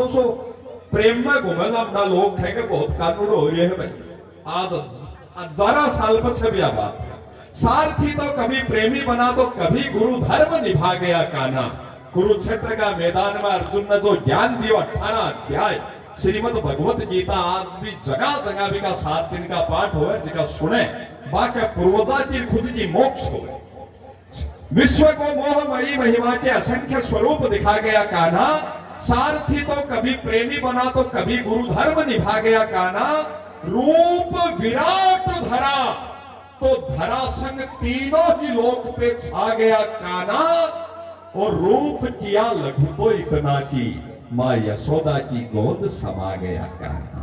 दोस्तों प्रेम में घूमे अपना लोग थे कि बहुत कानून हो रहे हैं भाई। आज जरा साल पीछे भी बात है। सारथी तो कभी प्रेमी बना तो कभी गुरु धर्म निभा गया काना। कुरुक्षेत्र का मैदान में अर्जुन ने जो ज्ञान दिया 18 अध्याय श्रीमद भगवत गीता आज भी जगह जगह भी का 7 दिन का पाठ हो जिका सुने बाकी पूर्वजा की खुद की मोक्ष हो। विश्व को मोहमयी महिमा के असंख्य स्वरूप दिखा गया कान्हा। सारथी तो कभी प्रेमी बना तो कभी गुरु धर्म निभा गया कान्हा। रूप विराट धरा तो धरा संग तीनों ही लोक पे छा गया कान्हा। और रूप किया लघु तो इतना की मां यशोदा की गोद समा गया कान्हा।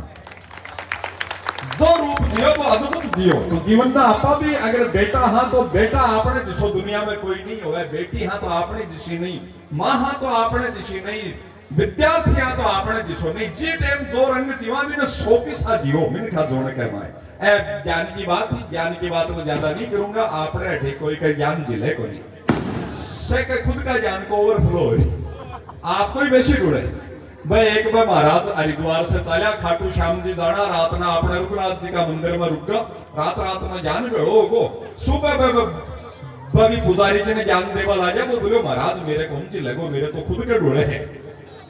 जो रूप जियो वो अद्भुत जियो। तो जीवन में आपा भी अगर बेटा हाँ तो बेटा आपने जिसो दुनिया में कोई नहीं होगा। बेटी हाँ तो आपने जिसी नहीं, मां हाँ तो आपने जिसी नहीं, विद्यार्थी हाँ तो आपने जिसो नहीं। जी टाइम जो रंग जीवा भी ना सोपिसा जियो मिनखा जोड़ के माए। ए ज्ञान की बात ही, ज्ञान की बात में ज्यादा नहीं करूंगा। आपने अठे कोई का ज्ञान जिले को नहीं से खुद का ज्ञान को ओवरफ्लो हो आपको ही बेसी जुड़े भाई। एक बार महाराज हरिद्वार से चलिया खाटू श्याम जी जाना रात ना अपने रघुनाथ जी का मंदिर में रुक गया। रात में ज्ञान भेड़ो को सुबह बभी पुजारी जी ने ज्ञान देवा लाजा। वो बोले महाराज मेरे कौन सी लगो मेरे तो खुद के ढूंढे हैं।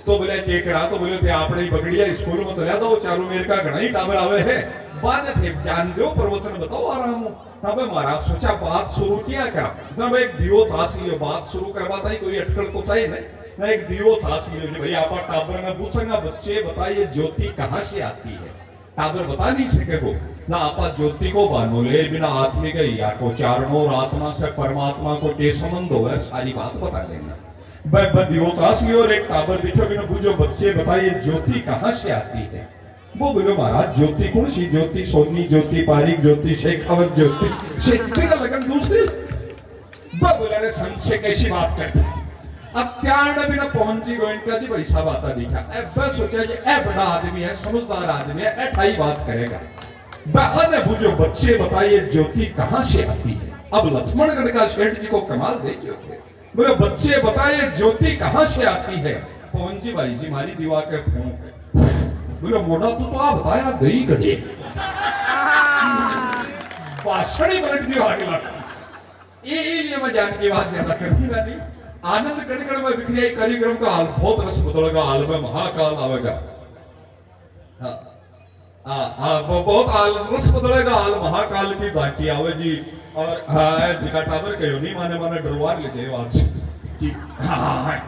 तो बोले के करा तो बोले थे आपने ही पकड़िया स्कूल में चलिया जाओ चारों मेरे का घना ही टाबर आवे है। बाद थे ज्ञान दो प्रवचन बताओ आराम हो। तब महाराज सोचा बात शुरू किया करा। तब एक दियो चास लियो बात शुरू करवाता ही कोई अटकल तो चाहिए ना। एक दियो चास लियो भाई आप टाबर में पूछेगा बच्चे बताइए ज्योति कहाँ से आती है। टाबर बता नहीं सके को ना आप ज्योति को बानो ले बिना आत्मिक या को चारणों और आत्मा से परमात्मा को के संबंध हो सारी बात बता देना। दियो चास लियो और एक टाबर दिखो बिना पूछो बच्चे बताइए ज्योति कहाँ से आती है। वो बोलो महाराज ज्योति कौन सी ज्योति सोनी ज्योति पारिक ज्योति शेखावत ज्योति शेखते का लगन दूसरी। बोला रे संत से कैसी बात करते अब त्यार बिना पहुंची गोइंका जी भाई साहब आता दिखा। बस सोचा कि ए बड़ा आदमी है समझदार आदमी है ऐठाई बात करेगा। बहन पूछो बच्चे बताइए ज्योति कहाँ से आती है। अब लक्ष्मणगढ़ का शेठ जी को कमाल देखियो बोले बच्चे बताइए ज्योति कहाँ से आती है। पवन जी भाई जी मारी दीवार के फूंक बोले मोटा तू तो आप बताया गई गढ़े पाषणी बैठ दियो आगे लगा। ये लिए मैं जान की बात ज्यादा करूंगा नहीं। आनंद कणकण में बिखरे कार्यक्रम का हाल बहुत रस बदलेगा। हाल में महाकाल आवेगा। बहुत रस बदलेगा। हाल महाकाल की झांकी आवेगी। और जिका टाबर कहो नहीं माने माने डरवार ले जाए आज कि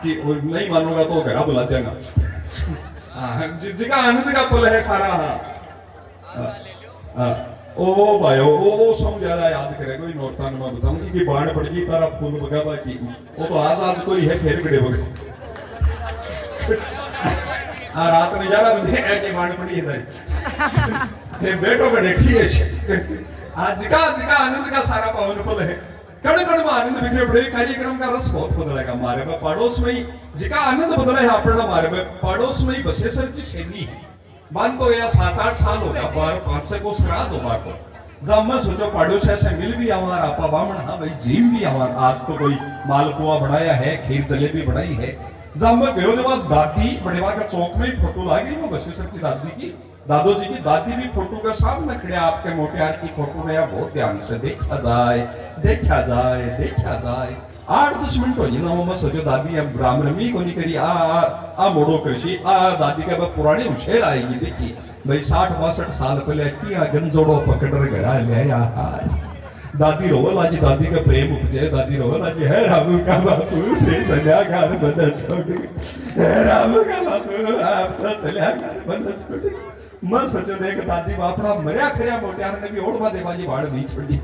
कि नहीं मानोगा तो घरा बुला देगा। जिका आनंद का पल है सारा। ओ भाई ओ सम ज्यादा याद करे कोई नोटतान में बताऊं कि बाण पड़ गई तारा फूल बगाबा की वो तो आज कोई है फेर गड़े बगे रात में 11 बजे ऐसे बाण पड़ी इधर से बेटो को देखिए। आज का आनंद का सारा पावन पल है। कण कण में आनंद बिखरे पड़े। कार्यक्रम का रस बहुत बदलेगा। हमारे में पड़ोस में ही जिका आनंद बदला है अपना हमारे में पड़ोस में ही बसेसर जी सैनी है। मान तो या 7-8 साल होगा पर 5 को श्राद्ध होगा को जब मैं सोचो पड़ोस से मिल भी हमारा आपा बामण हाँ भाई जीम भी हमारा आज तो कोई मालपुआ बढ़ाया है खीर जलेबी बढ़ाई है। जब मैं गयो जब दादी बड़ेवा का चौक में फोटो लागी वो बसेसर की दादी की दादो जी की दादी भी फोटो के सामने खड़े आपके मोटियार की फोटो में बहुत ध्यान से देखा जाए 8-10 मिनट हो जी ना मैं सोचो दादी अब राम रमी को नहीं करी आ मोड़ो कृषि दादी का पुरानी उशेर आएगी देखी भाई 60-62 साल पहले किया गंजोड़ो पकड़ गया ले यार। दादी रोवला जी दादी का प्रेम उपजे दादी रोवला जी है राम का बापू फिर चलिया घर बंद छोड़ है राम का बापू आप तो चलिया घर बंद छोड़। मैं सोचो देख दादी बापड़ा मरिया खरिया मोटियार ने भी ओढ़वा देवा जी बाढ़ नहीं छोड़ी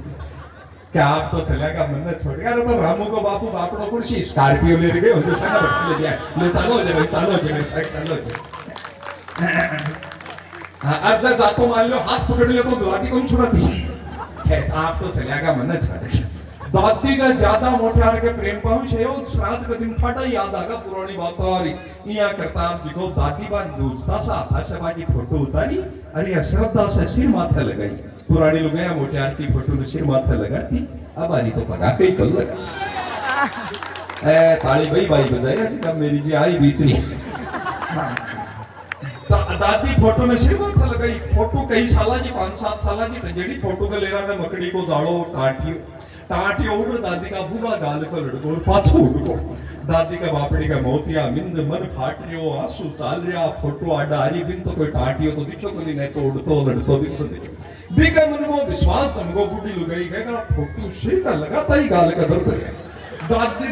क्या आप तो चलेगा मन छोड़ेगा तो रामू को बापू बापड़ो कुर्सी स्कॉर्पियो ले गए जो सना ले गया ले चलो जे भाई चलो जे भाई चलो जे आज जातो मान लो हाथ पकड़ लियो तो दादी कौन छुड़ाती है। आप तो चलेगा मन छोड़ेगा। दादी का ज्यादा मोटियार के प्रेम पहुंच है और श्राद्ध का दिन फटा याद आगा पुरानी बात और यहाँ करता आप देखो दादी बात दूसता सा आशा की फोटो उतारी अरे श्रद्धा से सिर माथे लगाई। पुरानी लोग मोटियार की फोटो में सिर माथे लगाती अब आनी तो पका के कल लगा ताली भाई बजाएगा जी कब मेरी जी आई बीतनी दादी फोटो ने सिर माथा लगाई फोटो कई साल की 5-7 साल की जेडी फोटो का लेरा ने मकड़ी को जाड़ो टाटियो उड़ दादी का भूगा गाल को लड़को और पाछो उड़को दादी का बापड़ी का मोतिया मिंद मन फाट रियो आंसू चाल रिया फोटो आडा हरी बिन तो कोई टाटियो तो दिखो कोनी नहीं तो उड़तो लड़तो बिन तो दिखो बिका मन वो विश्वास तुमको बुढ़ी लुगाई कहेगा फोटो सिर का लगाता ही गाल का दर्द है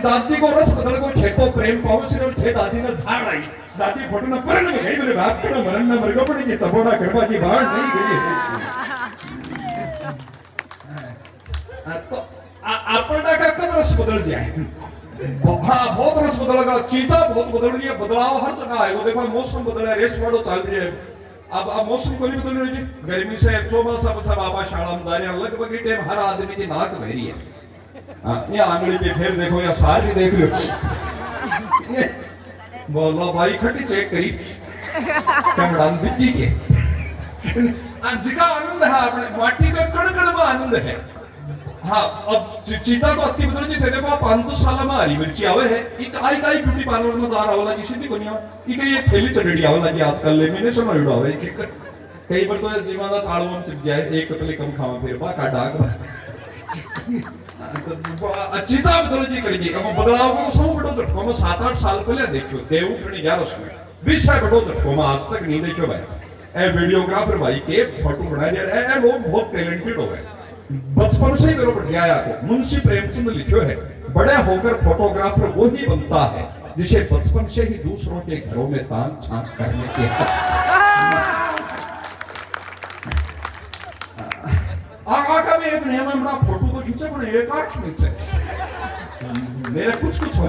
दादी को रस बदल को खेतो प्रेम पाव सिर और खे दादी ने झाड़ आई दादी फोटो ना परण में गई मेरे बाप का मरण ना मरगो पड़ी की चबोड़ा करवा की बाहर नहीं गई तो आपड़ा का कद रस बदल जाए हाँ बहुत रस बदलेगा चीजा बहुत बदल रही है बदलाव हर जगह है वो देखो मौसम बदल है रेस्ट वालों चल रही है अब मौसम को नहीं बदल रही है गर्मी से चौमासा बच्चा बाबा शाला में जा रहे हैं लगभग टाइम हर आदमी की नाक बह रही है ये आंगली के फिर देखो या सारी देख लो बोलो भाई खट्टी चेक करी कमड़ान दिखी के जिका आनंद है अपने माटी का कण में आनंद है हाँ अब चीता को अति बदल जी थे देखो आप 5 साल में हरी मिर्ची आवे है एक आई ब्यूटी पार्लर में जा रहा वाला जी सीधी कोनी आवे ये थैली चढ़ड़ी आवे लगी आजकल लेमिनेशन में आवे कई बार तो जीवा दा ताळो में चिप जाए एक कतले कम खावा फिर बा का डाक चीता बदल जी करेगी अब बदलाव को सब बड़ो झटको में 7-8 साल पहले देखो देवउठनी 11 में 20 साल बड़ो झटको में आज तक नहीं देखो भाई ए वीडियोग्राफर भाई के फोटो बना रहे हैं लोग बहुत टैलेंटेड हो गए बचपन से ही मेरे बढ़िया को मुंशी प्रेमचंद लिखो है बड़े होकर फोटोग्राफर वो ही बनता है जिसे बचपन से ही दूसरों के घरों में तान छान करने के आका में एक नियम बड़ा फोटो तो खींचे बने एक आंख खींचे मेरा कुछ हो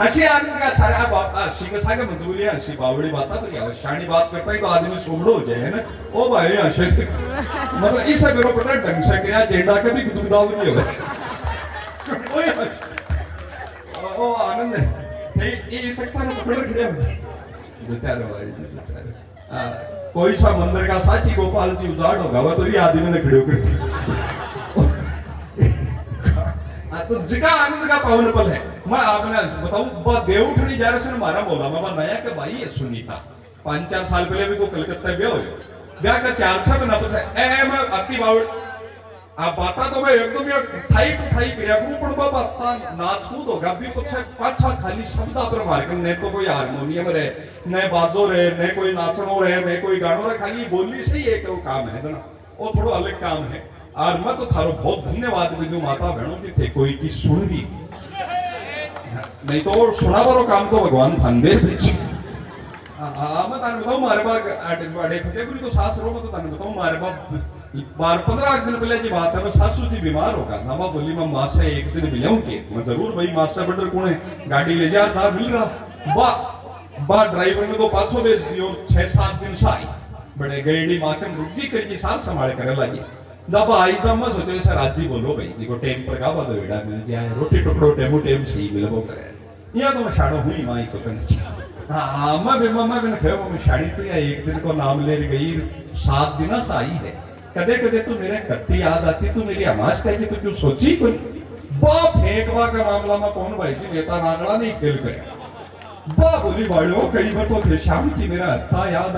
अशी आनंद का सारा बात अशी का सागा मजबूरी है अशी बावड़ी बात पर या शानी बात करता है तो आदमी सोमड़ो हो जाए है ना ओ भाई अशे मतलब इस मेरे पता ढंग से किया जेंडा के भी गुदगुदाव नहीं होगा ओ आनंद है ये इफेक्ट ना पकड़ खड़े बेचारे भाई बेचारे कोई सा मंदिर का साची गोपाल जी उजाड़ होगा वो तो ये आदमी ने खड़े होकर तो जिका आनंद का पावन पल है मैं आपने बताऊं देवउठनी जा रहे मारा बोला बाबा नया के भाई है सुनीता 5-4 साल पहले भी को कलकत्ता ब्याह हो ब्याह का 4-6 महीना पछे ए मैं अति बावड़ आप बाता तो मैं एकदम ये ठाई क्रिया ग्रुप पण बाबा नाच कूद होगा भी पछे 5-6 खाली शब्द पर मार के ने तो कोई हारमोनियम रे ने बाजो रे ने कोई नाचनो रे ने कोई गानो रे खाली बोलनी से ही एक काम है ना वो थोड़ा अलग काम है और मैं तो थारो बहुत धन्यवाद भी दूं माता बहनों की थे कोई की सुन भी नहीं तो सुना वालो काम तो भगवान फंदे मैं ताने बताऊं मारे बाग बड़े फतेहपुरी तो सासरों में तो ताने बताऊं मारे बाग 15 दिन पहले की बात है मैं सासू जी बीमार होगा ना मैं बोली मैं मां से एक दिन मिलूं के मैं जरूर भाई मां से बटर कौन है गाड़ी ले जा था मिल रहा बा ड्राइवर ने तो 500 भेज दियो 6-7 दिन से आई बड़े गईडी माकन रुकी करके साल संभाल करे लगी जब आई तब मैं सोचा सर राजी बोलो भाई जी को टेम पर का बदो एड़ा मिल जाए रोटी टुकड़ो टेमो टेम सही मिलबो करे या तो मैं शाड़ो हुई माई को कन हां मैं भी ने कहो मैं शाड़ी तो या एक दिन को नाम ले गई 7 दिन से आई है कदे तू मेरे कत्ती याद आती तू मेरी आवाज कही तो क्यों सोची कोई बा फेंकवा का मामला में कौन भाई जी नेता नागड़ा नहीं खेल करे बा बोली बाड़ो कई बार तो थे शाम की मेरा अत्ता याद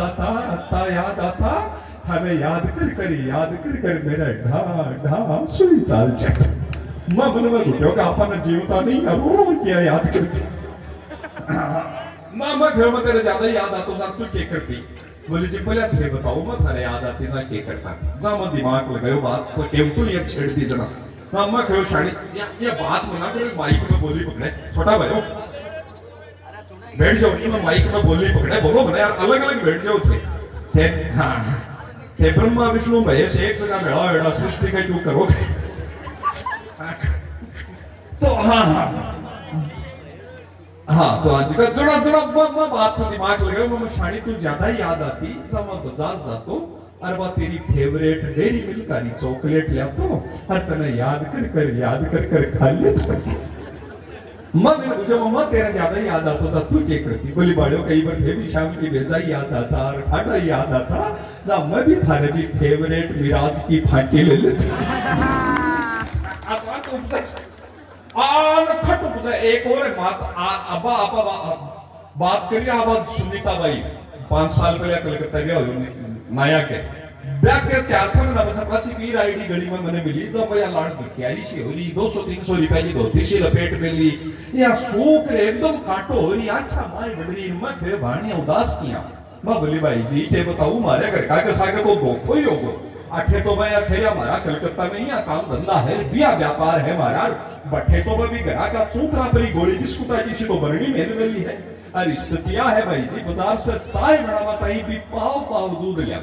आता हमें याद कर मेरा ढा सुई चाल चक मैं मन में घुटो का अपन जीवता नहीं रो क्या याद करती मैं घर में तेरे ज्यादा याद आता था तू क्या करती बोली जी पहले थे बताओ मैं थारे याद आती था क्या करता जा मैं दिमाग लगायो बात तो टेम तो ये छेड़ दी जना ना मैं कहो शाड़ी ये बात मना करो माइक में बोली पकड़े छोटा भाई बैठ जाओ ये मैं माइक में बोली पकड़े बोलो बना यार अलग-अलग बैठ जाओ थे हां थे ब्रह्मा विष्णु महेश एक जगह मेला एड़ा सृष्टि का क्यों करोगे तो हाँ तो आज का जरा बात तो दिमाग लगे मैं शाड़ी तू ज्यादा याद आती जब मैं बाजार जातो और वो तेरी फेवरेट डेरी मिल्क वाली चॉकलेट ले तो हर तने याद कर खा ले मैंने पूछा मम्मा तेरा ज्यादा याद आता था तू क्या करती बोली बाड़ो कई बार थे भी शाम की भेजा याद आता और खाटा याद आता जब मैं भी थारे भी फेवरेट मिराज की फांकी ले लेती एक और बात बात करिए आवाज सुनीता भाई 5 साल पहले कलकत्ता गया माया के ब्याह के 400 महीना बचा पाची पीर आईडी गली में मैंने मिली तो भैया लाड़ दुखियारी सी हो रही 200-300 रुपए की धोती सी लपेट में ली या सूख रे एकदम काटो हो रही आठा माई बड़री मैं खे भाणिया उदास किया मैं बोली भाई जी ते बताऊं मारे घर का सागे को धोखो ही होगो आठे तो भाई अखेरा हमारा कलकत्ता में ही काम धंधा है बिया व्यापार है हमारा बट्ठे तो भी घरा का सूखरा परी गोली बिस्कुटा की सी तो बरनी मेल मिली है और स्थितिया है भाई जी बाजार से चाय बनावा ताई भी पाव पाव दूध लिया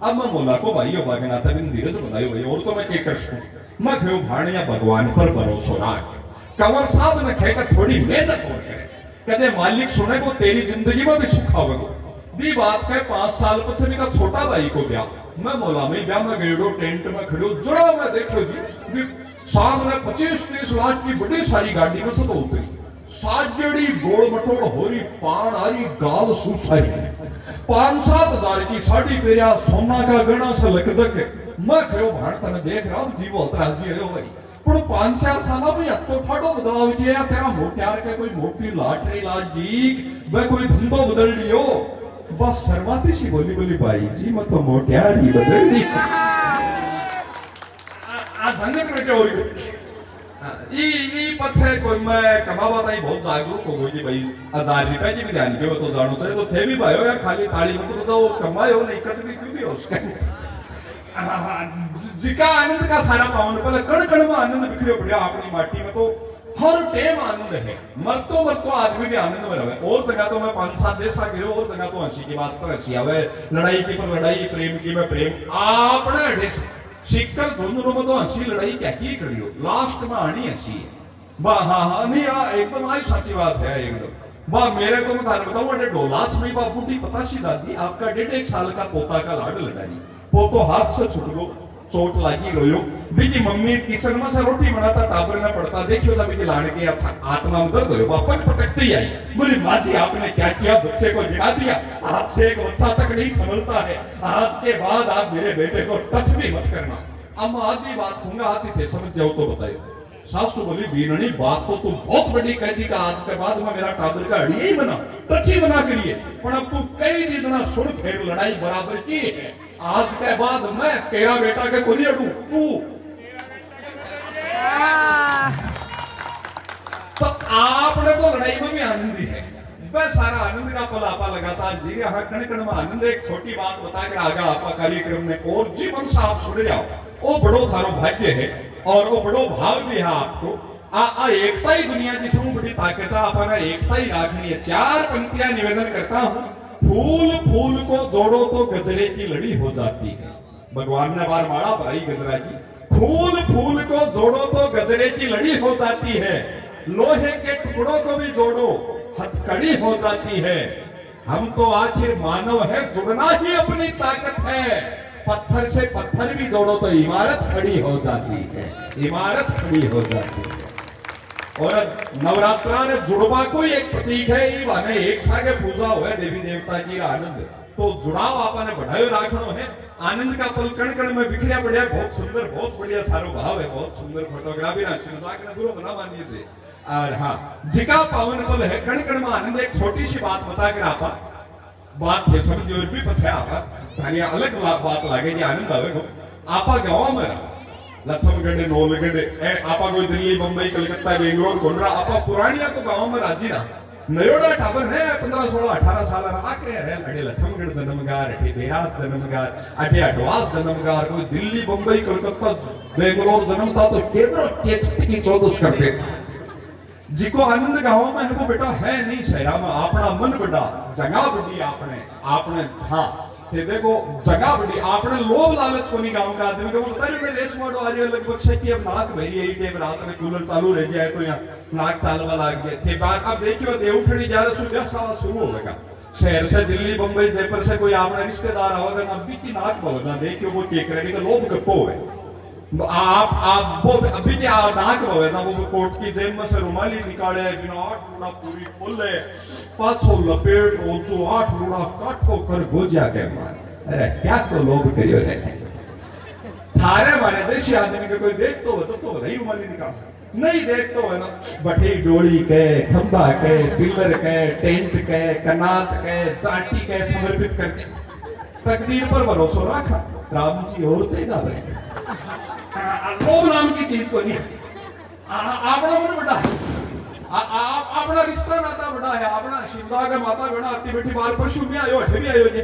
अब मैं मोला को भाई बागना तक धीरज बनायो भाई और तो मैं के कर सकूं मैं क्यों भाणिया भगवान पर भरोसा रख कंवर साहब ने कहकर थोड़ी मेहनत और करे कहते मालिक सुने को तेरी जिंदगी में भी सुख आवेगो भी बात कहे 5 साल पछे का छोटा भाई को ब्याह मैं मोला में ब्याह में गेड़ो टेंट में खड़ो जुड़ा मैं देखो जी सामने 25-30 लाख की बड़ी सारी गाड़ी में सब उतरी साजड़ी गोल मटोड़ होरी पान आरी गाल सुसारी 5-7 हजार की साड़ी पेरिया सोना का गहना से लकदक मैं कहो भाण तने देख रहा जीवो तराजी है भाई पण 5-4 साल में अतो ठाडो बदलाव किया तेरा मोट्यार के कोई मोटी लाटरी लाजीक वे कोई धंधो बदल लियो बस शर्माती सी बोली भाई जी मैं तो मोट्यार ही बदल दी आ झंझट में क्या हो रही ई पछे कोई मैं कमावा ताई बहुत जागरूक हो गई भाई 1000 रुपए की भी ध्यान के तो जानो चाहिए तो थे भी भाई या खाली ताली में तो वो कमायो नहीं कद भी क्यों भी हो उसका जिका आनंद का सारा पावन पहले कण कण में आनंद बिखरे पड़े अपनी माटी में तो हर टाइम आनंद है मरतो आदमी भी आनंद में रहे और जगह तो मैं 5-7 देश आ गए और जगह तो हंसी की बात पर हंसी आवे लड़ाई की पर लड़ाई प्रेम की में प्रेम आपने ढेस शिक्कर झुंझुनों में तो हंसी लड़ाई क्या की करियो लास्ट में आनी हंसी है बा हाँ नहीं एकदम आई सच्ची बात है एकदम बा मेरे तो मैं थाने बताऊं अरे डोलास में बाबू की पताशी दादी आपका 1.5 साल का पोता का लाड लड़ाई पोतो हाथ से छूट गो चोट लागी गयो बीकी मम्मी किचन में से रोटी बनाता टाबर में पड़ता देखियो था बीकी लाड़के अच्छा आत्मा में दर्द हो वापस पटकती आई बोली माँ जी आपने क्या किया बच्चे को गिरा दिया आपसे एक बच्चा तक नहीं संभलता है आज के बाद आप मेरे बेटे को टच भी मत करना अब आज ही बात कहूंगा आती थे समझ जाओ तो बताइए सासू बोली बीननी बात तो तू बहुत बड़ी कह दी का आज के बाद में मेरा टाबर का अड़िया ही बना टची बना करिए पर अब तू कई दिन सुन फिर लड़ाई बराबर की है आज के बाद मैं तेरा बेटा के को नहीं अड़ू तू तो आपने तो लड़ाई में भी आनंदी है वह सारा आनंद का पल आपा लगातार जी रहा कण कण में आनंद एक छोटी बात बता कर आगा आपा कार्यक्रम ने और जीवन साहब सुन रहा वो बड़ो थारो भाग्य है और वो बड़ो भाव भी है आपको आ एकता ही दुनिया की सब बड़ी ताकत है अपना एकता ही राखनी है 4 पंक्तियां निवेदन करता हूं फूल फूल को जोड़ो तो गजरे की लड़ी हो जाती है भगवान ने बार माड़ा भाई गजरा की फूल फूल को जोड़ो तो गजरे की लड़ी हो जाती है लोहे के टुकड़ों को भी जोड़ो हथकड़ी हो जाती है हम तो आखिर मानव है जुड़ना ही अपनी ताकत है पत्थर से पत्थर भी जोड़ो तो इमारत खड़ी हो जाती है इमारत खड़ी हो जाती है और नवरात्रा ने जुड़वा को एक प्रतीक है ये माने एक सागे पूजा हुआ देवी देवता की आनंद तो जुड़ाव आपने बढ़ायो राखनो है आनंद का पल कण कण में बिखरिया बढ़िया बहुत सुंदर बहुत बढ़िया सारो भाव है बहुत सुंदर फोटोग्राफी राखी मजाक न बुरो बना मानिए थे और हाँ जिका पावन पल है कण कण में आनंद एक छोटी सी बात बता कर आपा बात है समझ और भी पछे आपा धानिया अलग बात लागे कि आनंद आवे को आपा गांव में रहा लक्ष्मणगढ़ नौलगढ़ आपा कोई दिल्ली मुंबई कलकत्ता बेंगलोर गोंडरा आपा पुरानिया तो गांव में राजी ना नयोड़ा टाबर है 15 16 18 साल आके रहे अटे लक्ष्मणगढ़ जन्मगार अटे बेरास जन्मगार अटे अडवास जन्मगार कोई दिल्ली मुंबई कलकत्ता बेंगलोर जन्मता तो केवल टेच की 14 करते जिको आनंद गांव में है वो बेटा है नहीं शहरा में अपना मन बड़ा जगह बड़ी आपने आपने हाँ ते देखो जगह बड़ी आपने लोभ लालच को नहीं गांव का आदमी को पता नहीं मैं रेस मोड आ रही है लगभग से कि अब नाक भरी है टेम रात में कूलर चालू रह जाए तो यहाँ नाक चालवा लाग जाए थे बात अब देखियो देवठड़ी जा रहे सुबह सवा शुरू होगा शहर से दिल्ली बंबई जयपुर से कोई आपने रिश्तेदार आओगे अभी की नाक भवना देखियो वो केक रेडी का लोभ कतो है आप वो अभी के नाक भवेगा वो कोट की जेब में से रुमाली निकाले बिना 8 लूड़ा पूरी खोल ले 500 लपेट ओचो 8 लूड़ा काटो कर गोजा के मार अरे क्या तो लोभ करियो रे थारे मारे देशी आदमी के कोई देख तो वजह तो नहीं रुमाली निकाल नहीं देख तो है ना बठी डोली के खंबा के पिलर के टेंट के कनात के चाटी के समर्पित करके तकदीर पर भरोसा रखा राम जी और देगा भाई लोभ नाम की चीज को नहीं आपना मन बड़ा अपना रिश्ता नाता बड़ा है अपना शिवदा के माता बड़ा आती बेटी बार पर शून्य आयो अठे भी आयो जे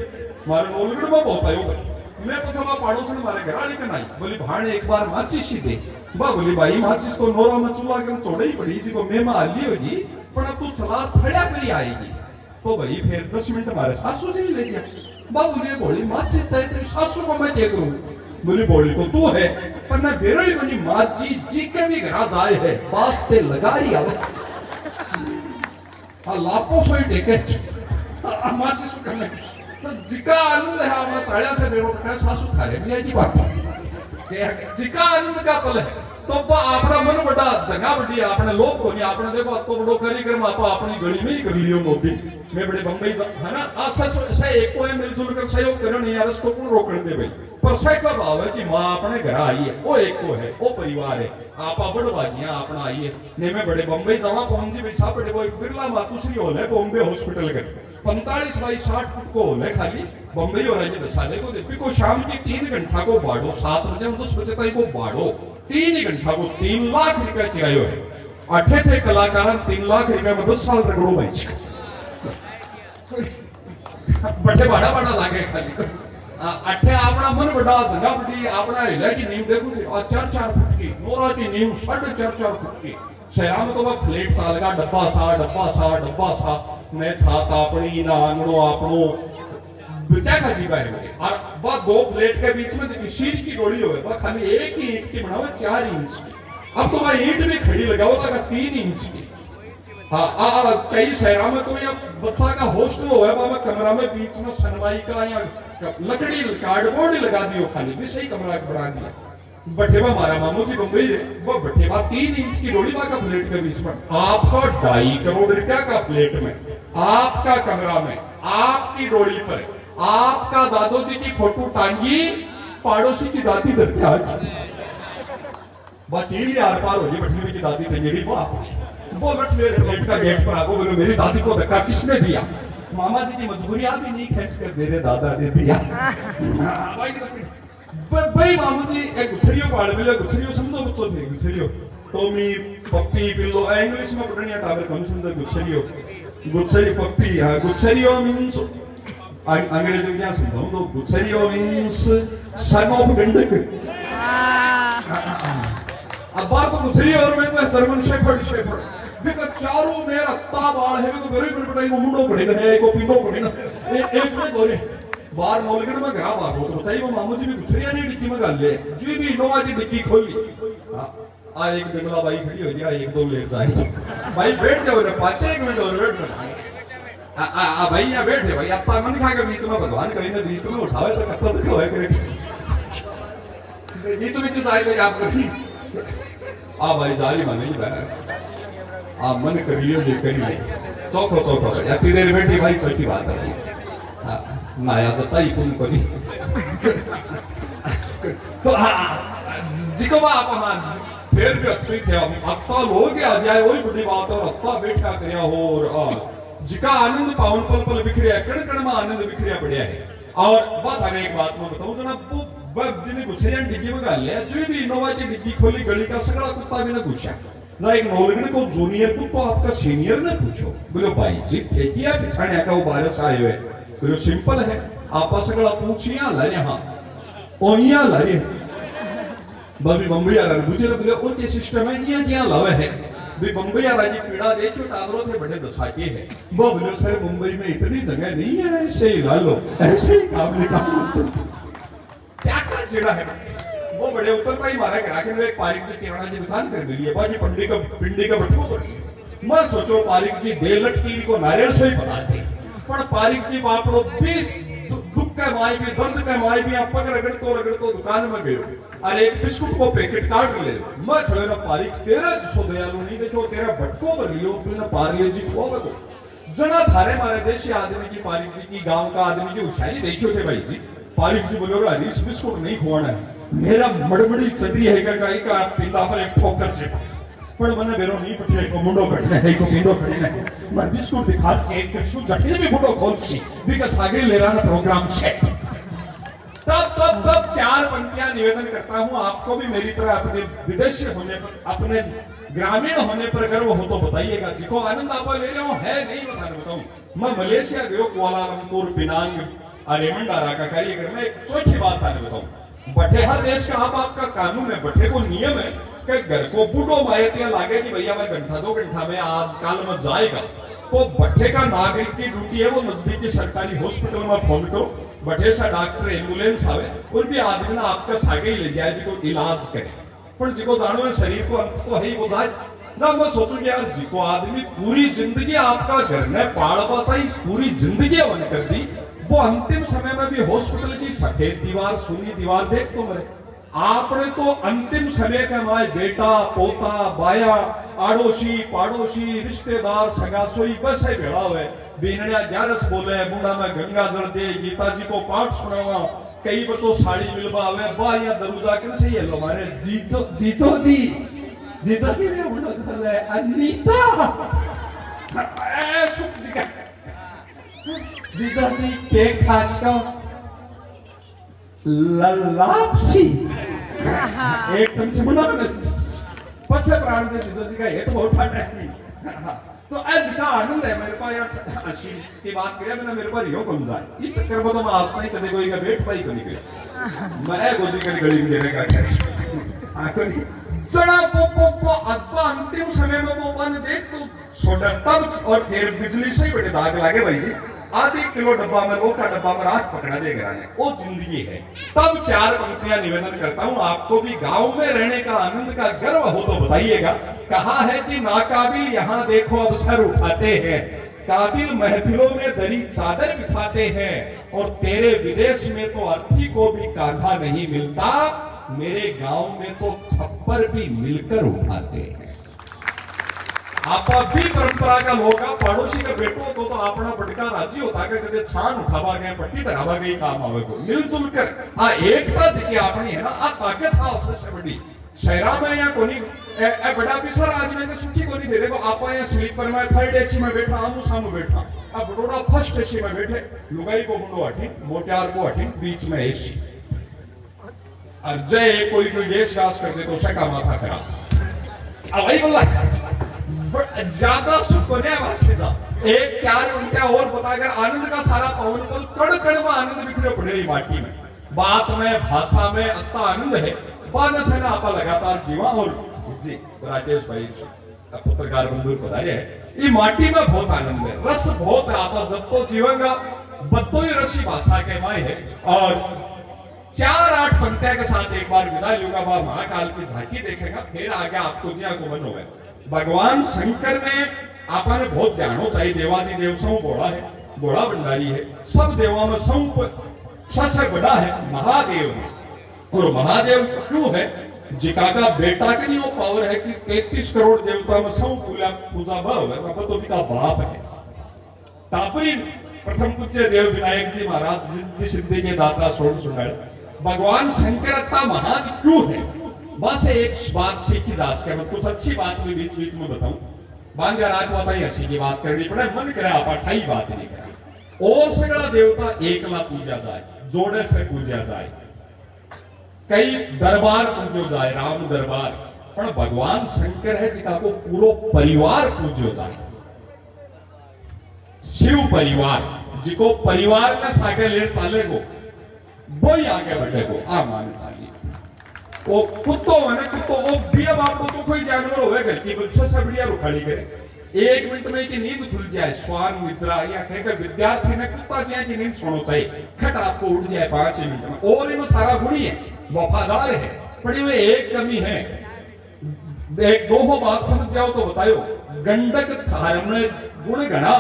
मारे नोलगढ़ में बहुत आयो भाई मैं पूछा बा पड़ोसन मारे घर वाली कनाई बोली भाण एक बार माचिस ही दे बा बोली भाई माचिस को नोरा में चूल्हा के छोड़े ही पड़ी जी को मैं माली होगी पर अब तू चला थड़िया पर आएगी तो भाई फिर 10 मिनट हमारे सासू जी ले जा बा बोली बोली माचिस चाहिए तेरी सासू को मैं क्या करूं बोली बोली तो तू है पर ना बेरो ही बनी माँ जी के भी घर जाए है पास पे लगा रही आवे लापो सोई टेके माचिस करने तो जिका आनंद है अपना ताड़िया से बेरो का सासू खारे भी है की बात जिका आनंद का पल है तो अपना मन बड़ा जगह बड़ी अपने लोग को नहीं अपने देखो तो बड़ो कार्यक्रम आप अपनी गली में ही कर लियो मोदी मैं बड़े बंबई है ना ऐसा एक को मिलजुल कर सहयोग करो नहीं यार इसको कौन रोकने दे भाई पर सही का भाव है कि माँ अपने घर आई है वो एक को है वो परिवार है आप बड़वाजियां अपना आई है ने मैं बड़े बंबई जावा पहुंची भाई साहब बड़े वो बिरला मातुश्री हॉल है बॉम्बे हॉस्पिटल के 45 बाई 60 फुट को हॉल है खाली बंबई और राज्य दसाले को देखी को शाम की 3 घंटा को बाढ़ो 7 बजे 10 बजे तक को बाढ़ो 3 घंटा को 3 लाख रुपया किरायो है अठे थे कलाकार 3 लाख रुपया में 10 साल रगड़ो बेच बड़े बड़ा बड़ा लागे खाली अठे अपना मन बड़ा जगह बड़ी अपना हिला की नींव देखो 4-4 फुट की नोरा की नींव 4.5 फुट की शहर में तो वह फ्लेट सा लगा डब्बा सा ने छात अपनी ना आंगणो अपनो क्या का जीवा है और वह 2 फ्लेट के बीच में जो शीर की डोली हो वह खाली एक ही ईंट की बनाओ 4 इंच की अब तो वह ईंट भी खड़ी लगाओ तो 3 इंच की हाँ कई शहरों में तो ये बच्चा का हॉस्टल हो है वह कमरा में बीच में सनमाई का या लकड़ी कार्डबोर्ड लगा दियो खाली भी सही कमरा बना दिया बठेवा मारा मामू जी बम्बई वो बठेवा 3 इंच की डोली का फ्लेट के बीच में आपका 2.5 करोड़ रुपया का फ्लेट में आपका कमरा में आपकी डोली पर आपका दादो जी की फोटो टांगी पड़ोसी की दादी दर के आज बाकी आर पार हो गई बठनी की दादी टंगेड़ी वो बट मेरे फ्लेट का गेट पर आगो बोलो मेरी दादी को धक्का किसने दिया मामा जी की मजबूरी आप ही नहीं खींच कर मेरे दादा ने दिया भाई मामू जी एक गुच्छरियों पाड़ मिले गुच्छरियों समझो बच्चों थे गुच्छरियों टॉमी पप्पी पिल्लो इंग्लिश में पढ़नी है टाबर कौन समझो गुच्छरियों गुच्छरी पप्पी हाँ गुच्छरियों मींस अंग्रेजी में क्या समझाऊं तो गुच्छरियों मींस सन ऑफ गंडक अब बात तो गुच्छरी और मैं जर्मन शेफर्ड बिका चारों मेरा ताबाल है बिका मेरे पर पटाई को मुंडो पड़ेगा है को पिंडो पड़ेगा एक में बोले बार नौलगढ़ में घरा बार हो तो बचाई वो मामू जी भी गुच्छरिया नहीं डिक्की में गाल ले जी भी इनोवा की डिक्की खोली आ एक बिमला बाई खड़ी हो गया 1-2 ले जाए भाई बैठ जाओ ना 5-1 मिनट और वेट कर आ भाई यहाँ बैठे भाई आप मन खा के बीच में भगवान कहीं ना बीच में उठावे तो कत्ता तक होए करे बीच में क्यों जाए भाई आप कभी आ भाई जारी माने ही बैठा आ मन करियो ये करिए चौको या तेरे बेटी भाई छोटी बात है नाया तो ताई तुम करी तो जिको आप हाँ फिर भी अच्छे थे अत्ता लोग आ जाए वही बड़ी बात और अत्ता बैठा करया हो और जिका आनंद पावन पल पल बिखरिया कण कण में आनंद बिखरिया बढ़िया है और बात अगर एक बात मैं बताऊं जनाब वो जिन्हें गुस्सेरिया डिग्गी में गाल लिया जो भी इनोवा की डिग्गी खोली गली का सगड़ा कुत्ता भी ना घुसा ना एक नौलगढ़ को जूनियर को आपका सीनियर ने पूछो बोलो भाई जी ठेकिया पिछाने का वो बारिश आए हुए बोलो सिंपल है आप सगड़ा पूछिया लारे हाँ ओहिया लारे बबी बम्बई आ रहा बुझे बोले और के सिस्टम है ये क्या लावे है भी बम्बई आ रहा पीड़ा देखो टावरों थे बड़े दसाके है वो बोले सर मुंबई में इतनी जगह नहीं है ऐसे ही ला लो ऐसे ही काम निकालो क्या क्या चिड़ा है वो बड़े उतरता ही मारा करा के एक पारिक जी किराना की दुकान कर मिली है बाकी पिंडी का बटको कर लिया मैं सोचो पारिक जी बेलट की को नारियल से ही बनाते पर पारिक जी बापड़ो भी दुख का माई भी दर्द का माई भी आप रगड़ तो दुकान में गए अरे एक बिस्कुट को पैकेट काट ले मैं खड़े ना पारिक तेरा जिसो दयालु नहीं देखो तेरा भटको भर लियो बिना पार्ले जी को बको जना थारे मारे देशी आदमी की पारिक जी की गांव का आदमी की उशाई देखियो थे भाई जी पारिक जी बोलो रा बिस्कुट नहीं खुआना है मेरा मड़मड़ी चदरी है का पिंदा पर एक ठोकर चिपा પણ મને બેરો નહીં પટલે કો મુંડો કઢને હે કો પીંડો કઢને मैं बिस्कुट दिखा चेक करशु जठीने भी मुंडो खोलशी बिकॉज़ आगे लेराना प्रोग्राम है। तब चार पंक्तियां निवेदन करता हूं, आपको भी मेरी तरह अपने विदेशी होने पर, अपने ग्रामीण होने पर गर्व हो तो बताइएगा। जिको आनंद आप ले रहे हो है नहीं बताने बताऊं। मैं मलेशिया गयो, कुआलालंपुर, पिनांग, रेमंडारा का कार्यक्रम में एक चौथी बात आने बताऊं। बठे हर देश का आपका कानून है, बठे को नियम है कि घर को बूढ़ो मायतियां लागे कि भैया मैं घंटा 2 घंटा में आजकल में जाएगा, तो बठे का नागरिक की ड्यूटी है वो नजदीकी सरकारी हॉस्पिटल में फोन करो, बठे सा डॉक्टर एम्बुलेंस आवे और भी आदमी ना आपका सागे ही ले जाए जिको इलाज करे। पर जिको जानो है शरीर को अंत तो है ही वो जाए ना। मैं सोचूं यार जिको आदमी पूरी जिंदगी आपका घर में पाल पाता ही पूरी जिंदगी बन कर दी, वो अंतिम समय में भी हॉस्पिटल की सफेद दीवार सूनी दीवार देख तो मरे। आपने तो अंतिम समय के माए बेटा पोता बाया आड़ोशी पाड़ोशी रिश्तेदार सगासोई बस है भेड़ा हुए बीनड़िया 11 बोले मुंडा में गंगा जल दे गीता जी को पाठ सुनावा कई बार तो साड़ी मिलवा आवे बा या दरुजा के सही है लो मारे जीजो जीजो जी ने मुंडा कहले अनीता ए सुख जी का जीजो जी के खास का ललापसी एक चमचे मुंडा में पछे प्राण दे जीजो जी का ये तो बहुत फट है। तो आज का आनंद है मेरे पास यार अशीम की बात करें मैंने मेरे पास यो कम जाए इस चक्कर में तो मैं आज नहीं कदे कोई का बैठ पाई को निकले मैं गोदी कर गली में देने का क्या आखिर चढ़ा पो अब्बा अंतिम समय में वो बन देख तो सोडा तब और फिर बिजली से ही बड़े दाग लागे भाई जी आधी किलो डब्बा में वो का डब्बा में रात पकड़ा दे घराने वो जिंदगी है। तब चार पंक्तियां निवेदन करता हूं, आपको भी गांव में रहने का आनंद का गर्व हो तो बताइएगा। कहा है कि नाकाबिल यहां देखो अवसर उठाते हैं, काबिल महफिलों में दरी चादर बिछाते हैं, और तेरे विदेश में तो अर्थी को भी कांधा नहीं मिलता, मेरे गांव में तो छप्पर भी मिलकर उठाते हैं। आप भी परंपरा का लोग पड़ोसी का बेटो तो अपना बटका राजी होता है कदे छान उठावा गए पट्टी धरावा गई काम आवे को मिलजुल कर आ एकता जी अपनी है ना आ ताकत था उससे बड़ी शहरा में या कोनी ए बड़ा पिसर आदमी ने सुखी कोनी दे देखो आप यहाँ स्लीपर में थर्ड एसी में बैठा आमू सामू बैठा अब बड़ोड़ा फर्स्ट एसी में बैठे लुगाई को मुंडो हटी मोटियार को हटी बीच में एसी और जय कोई गैस गास कर दे तो उसका माथा खराब अब वही बोला ज्यादा सुख को नहीं आवाज के जा एक 4 घंटा और बताकर आनंद का सारा पवन पल कण कण में आनंद बिखरे पड़े माटी में बात में भाषा में अत्ता आनंद है बान से ना आपा लगातार जीवा और जी राकेश भाई पत्रकार बंधु पधारे है ये माटी में बहुत आनंद है रस बहुत है आपा जब तो जीवांगा बत्तो ही रसी भाषा के माए है। और 4-8 पंक्तियों के साथ एक बार विदा लूंगा वह महाकाल की झांकी देखेगा फिर आगे आपको जिया को बन होगा। भगवान शंकर ने आपने बहुत ध्यानो चाहिए देवादि देव सौ बोड़ा है बोड़ा भंडारी है सब देवों में सबसे बड़ा है महादेव है। और महादेव क्यों है जिका का बेटा के नहीं वो पावर है कि 33 करोड़ देवता में सौ पूजा भाव है तो भी का बाप है। तापरी प्रथम पूज्य देव विनायक जी महाराज जिद्दी सिद्धि के दाता सोन सुनाए भगवान शंकर महान क्यों है बस एक बात सीखी जा सके मैं कुछ अच्छी बात भी बीच बीच में बताऊं बांधा रात बताई हसी की बात करनी पड़े मन करे आप अठाई बात नहीं करा और सगड़ा देवता एकला पूजा जाए जोड़े से पूजा जाए कई दरबार पूजो जाए राम दरबार पर भगवान शंकर है जिका को पूरो परिवार पूजो जाए शिव परिवार जिको परिवार में सागे ले चाले को वो ही आगे बढ़े को आ मान चाहिए वो कुत्तो है ना कुत्तो वो बिया बाप तो कोई जानवर होगा घर की सबसे बढ़िया रुखाड़ी करे 1 मिनट में की नींद खुल जाए स्वान निद्रा या कहकर विद्यार्थी ने कुत्ता जाए की नींद सोना चाहिए खट आपको उठ जाए 5 मिनट में और इनमें सारा गुणी है वफादार है पर इनमें एक कमी है एक दो बात समझ जाओ तो बताओ गंडक थार में गुण घना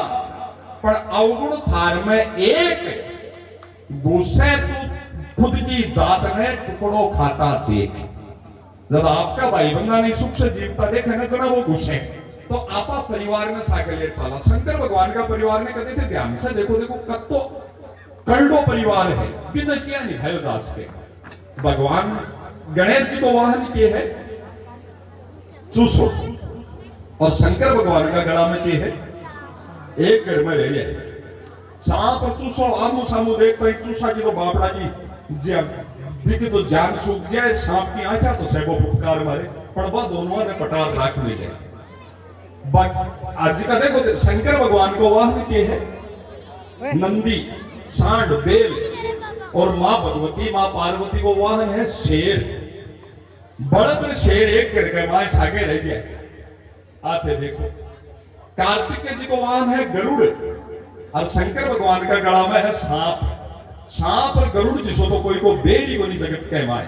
पर अवगुण थार में एक गुस्से तो खुद की जात में टुकड़ों खाता देख जब आपका भाई बंदा नहीं सुख से जीवता देखे ना जना वो गुस्से तो आपा परिवार में सागले चला शंकर भगवान का परिवार में कहते थे ध्यान से देखो देखो कत्तो कल्डो परिवार है बिना किया निभायो जा सके। भगवान गणेश जी को वाहन किए है चूसो और शंकर भगवान का गला में की है, एक घर में रह जाए सांप और चूसो आमू सामू देख पाई चूसा की तो बापड़ा की जब बिक तो जान सूख जाए, सांप की आंखा तो सेबो फुटकार मारे, पर वह दोनों ने पटार राख में जाए। आज का देखो शंकर भगवान को वाहन के है नंदी, सांड, बेल, और मां भगवती मां पार्वती को वाहन है शेर। बड़द शेर एक करके मां सागे रह जाए। आते देखो कार्तिक जी को वाहन है गरुड़, और शंकर भगवान का गला में है सांप। सांप और गरुड़ जिसो तो कोई को बेरी को नहीं जगत कह माए।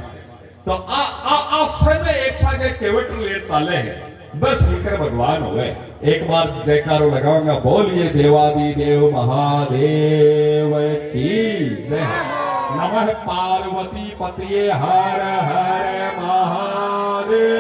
तो आ समय एक सागे केवट ले चाले है, बस शंकर भगवान हो गए। एक बार जयकारो लगाऊंगा, बोलिए देवादि देव महादेव की जय। नमः पार्वती पतिये हर हर महादेव।